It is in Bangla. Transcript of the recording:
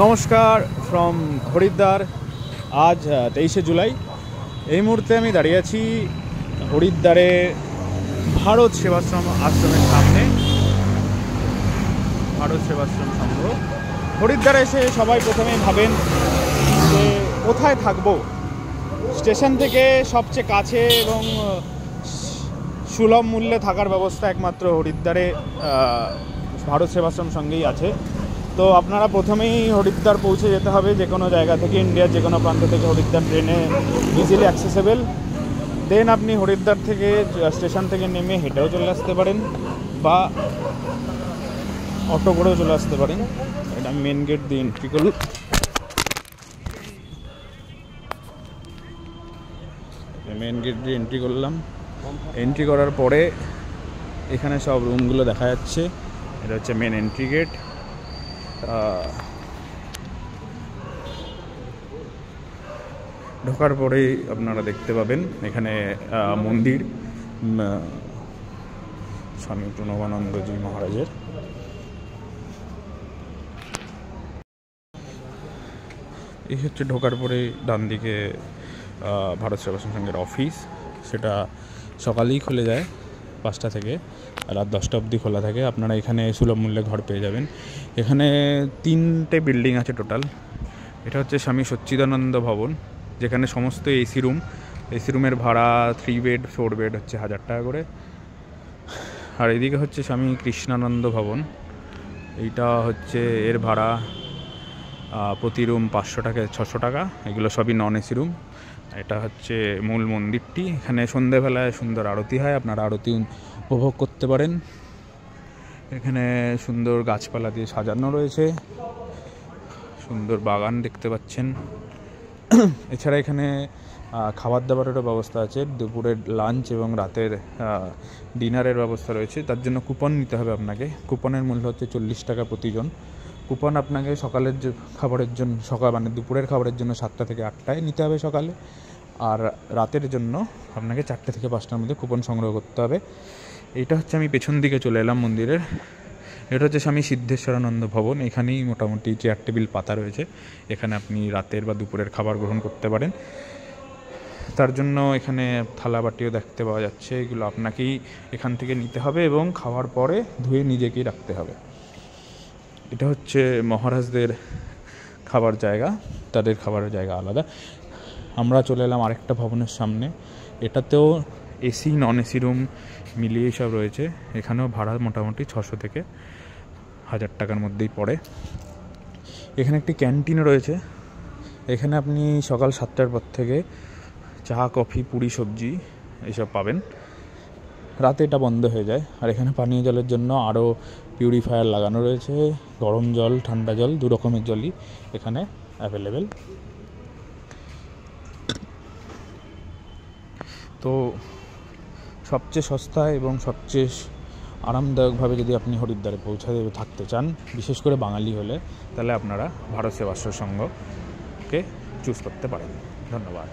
নমস্কার ফ্রম হরিদ্বার। আজ 23শে জুলাই। এই মুহূর্তে আমি দাঁড়িয়ে আছি হরিদ্বারে ভারত সেবাশ্রম আশ্রমের সামনে। ভারত সেবাশ্রম সংঘ। হরিদ্বারে এসে সবাই প্রথমেই ভাবেন যে কোথায় থাকবো। স্টেশন থেকে সবচেয়ে কাছে এবং সুলভ মূল্যে থাকার ব্যবস্থা একমাত্র হরিদ্বারে ভারত সেবাশ্রম সঙ্গেই আছে। তো আপনারা প্রথমেই হরিদ্বার পৌঁছে যেতে হবে। যে কোনো জায়গা থেকে, ইন্ডিয়ার যে কোনো প্রান্ত থেকে হরিদ্বার ট্রেনে ইজিলি অ্যাক্সেসেবল। দেন আপনি হরিদ্বার থেকে স্টেশন থেকে নেমে হেঁটেও চলে আসতে পারেন বা অটো করেও চলে আসতে পারেন। এটা মেন গেট দিয়ে এন্ট্রি করুন। মেন গেট দিয়ে এন্ট্রি করলাম। এন্ট্রি করার পরে এখানে সব রুমগুলো দেখা যাচ্ছে। এটা হচ্ছে মেন এন্ট্রি গেট। ঢোকার পরেই আপনারা দেখতে পাবেন এখানে মন্দির স্বামী প্রণবানন্দজি মহারাজের। এই হচ্ছে ঢোকার পরে ডান দিকে ভারত সেবাশ্রম সংঘের অফিস। সেটা সকালেই খুলে যায় 5টা থেকে, রাত 10টা অবধি খোলা থাকে। আপনারা এখানে সুলভ মূল্যে ঘর পেয়ে যাবেন। এখানে 3টে বিল্ডিং আছে টোটাল। এটা হচ্ছে স্বামী সচ্চিদানন্দ ভবন, যেখানে সমস্ত এসি রুম। এসি রুমের ভাড়া 3 বেড 4 বেড হচ্ছে 1000 টাকা করে। আর এদিকে হচ্ছে স্বামী কৃষ্ণানন্দ ভবন। এইটা হচ্ছে এর ভাড়া প্রতি রুম 500 টাকা 600 টাকা। এগুলো সবই নন এসি রুম। এটা হচ্ছে মূল মন্দিরটি। এখানে সন্ধ্যেবেলায় সুন্দর আরতি হয়, আপনারা আরতি উপভোগ করতে পারেন। এখানে সুন্দর গাছপালা দিয়ে সাজানো রয়েছে, সুন্দর বাগান দেখতে পাচ্ছেন। এছাড়া এখানে খাবার দাবারেরও ব্যবস্থা আছে। দুপুরের লাঞ্চ এবং রাতের ডিনারের ব্যবস্থা রয়েছে। তার জন্য কুপন নিতে হবে আপনাকে। কুপনের মূল্য হচ্ছে 40 টাকা প্রতিজন। কুপন আপনাকে সকালের খাবারের জন্য মানে দুপুরের খাবারের জন্য 7টা থেকে 8টায় নিতে হবে সকালে। আর রাতের জন্য আপনাকে 4টে থেকে 5টার মধ্যে কুপন সংগ্রহ করতে হবে। এইটা হচ্ছে আমি পেছন দিকে চলে এলাম মন্দিরের। এটা হচ্ছে স্বামী সিদ্ধেশ্বরানন্দ ভবন। এখানেই মোটামুটি চেয়ার টেবিল পাতা রয়েছে। এখানে আপনি রাতের বা দুপুরের খাবার গ্রহণ করতে পারেন। তার জন্য এখানে থালা বাটিও দেখতে পাওয়া যাচ্ছে। এগুলো আপনাকেই এখান থেকে নিতে হবে এবং খাওয়ার পরে ধুয়ে নিজেকেই রাখতে হবে। এটা হচ্ছে মহারাজদের খাবার জায়গা, তাদের খাবারের জায়গা আলাদা। আমরা চলে এলাম আরেকটা ভবনের সামনে। এটাতেও এসি নন এসি রুম মিলিয়ে সব রয়েছে। এখানেও ভাড়া মোটামুটি 600 থেকে 1000 টাকার মধ্যেই পড়ে। এখানে একটি ক্যান্টিন রয়েছে। এখানে আপনি সকাল 7টার পর থেকে চা, কফি, পুরি, সবজি এইসব পাবেন। রাতে এটা বন্ধ হয়ে যায়। আর এখানে পানীয় জলের জন্য আরও পিউরিফায়ার লাগানো রয়েছে। গরম জল, ঠান্ডা জল 2 রকমের জলই এখানে অ্যাভেলেবেল। তো সবচেয়ে সস্তা এবং সবচেয়ে আরামদায়কভাবে যদি আপনি হরিদ্বারে থাকতে চান, বিশেষ করে বাঙালি হলে, তাহলে আপনারা ভারত সেবাশ্রম সংঘকে চুজ করতে পারেন। ধন্যবাদ।